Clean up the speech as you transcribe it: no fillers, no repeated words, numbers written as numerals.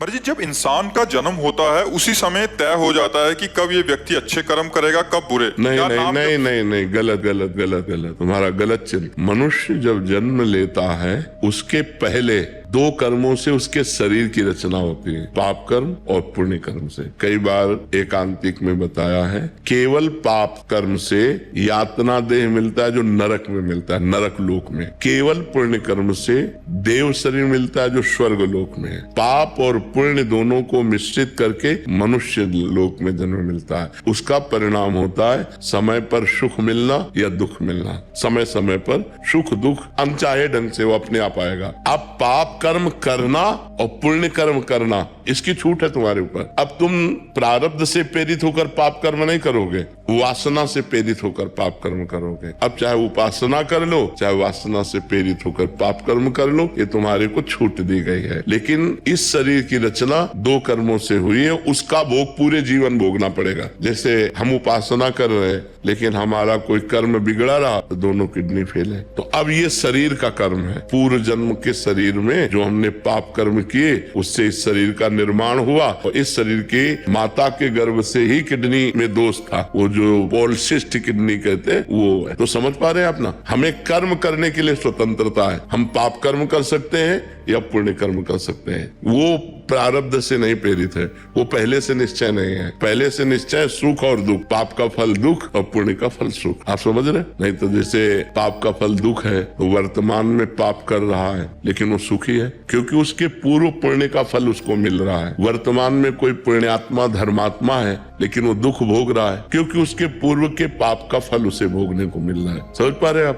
पर जी जब इंसान का जन्म होता है उसी समय तय हो जाता है कि कब ये व्यक्ति अच्छे कर्म करेगा कब बुरे। नहीं क्या नहीं नाम नहीं जब- नहीं नहीं, गलत गलत गलत गलत, तुम्हारा गलत चिंत। मनुष्य जब जन्म लेता है उसके पहले दो कर्मों से उसके शरीर की रचना होती है, पाप कर्म और पुण्य कर्म से। कई बार एकांतिक में बताया है, केवल पाप कर्म से यातना देह मिलता है जो नरक में मिलता है, नरक लोक में। केवल पुण्य कर्म से देव शरीर मिलता है जो स्वर्ग लोक में है। पाप और पुण्य दोनों को मिश्रित करके मनुष्य लोक में जन्म मिलता है। उसका परिणाम होता है समय पर सुख मिलना या दुख मिलना। समय समय पर सुख दुख अनचाहे ढंग से वो अपने आप आएगा। अब पाप कर्म करना और पुण्य कर्म करना, इसकी छूट है तुम्हारे ऊपर। अब तुम प्रारब्ध से प्रेरित होकर पाप कर्म नहीं करोगे, वासना से प्रेरित होकर पाप कर्म करोगे। अब चाहे उपासना कर लो चाहे वासना से प्रेरित होकर पाप कर्म कर लो, ये तुम्हारे को छूट दी गई है। लेकिन इस शरीर की रचना दो कर्मों से हुई है, उसका भोग पूरे जीवन भोगना पड़ेगा। जैसे हम उपासना कर रहे हैं लेकिन हमारा कोई कर्म बिगड़ा रहा तो दोनों किडनी फेल है। तो अब ये शरीर का कर्म है। पूर्व जन्म के शरीर में जो हमने पाप कर्म किए उससे इस शरीर का निर्माण हुआ, और इस शरीर के माता के गर्भ से ही किडनी में दोष था, वो जो पॉलिसिस्ट किडनी कहते हैं वो है। तो समझ पा रहे हैं आप ना, हमें कर्म करने के लिए स्वतंत्रता है। हम पाप कर्म कर सकते हैं या पुण्य कर्म कर सकते हैं। वो प्रारब्ध से नहीं प्रेरित है, वो पहले से निश्चय नहीं है। पहले से निश्चय सुख और दुख, पाप का फल दुख और पुण्य का फल सुख। आप समझ रहे? नहीं तो जैसे पाप का फल दुख है तो वर्तमान में पाप कर रहा है लेकिन वो सुखी है, क्योंकि उसके पूर्व पुण्य का फल उसको मिल रहा है। वर्तमान में कोई पुण्यात्मा धर्मात्मा है लेकिन वो दुख भोग रहा है क्योंकि उसके पूर्व के पाप का फल उसे भोगने को मिल रहा है। समझ पा रहे हैं आप?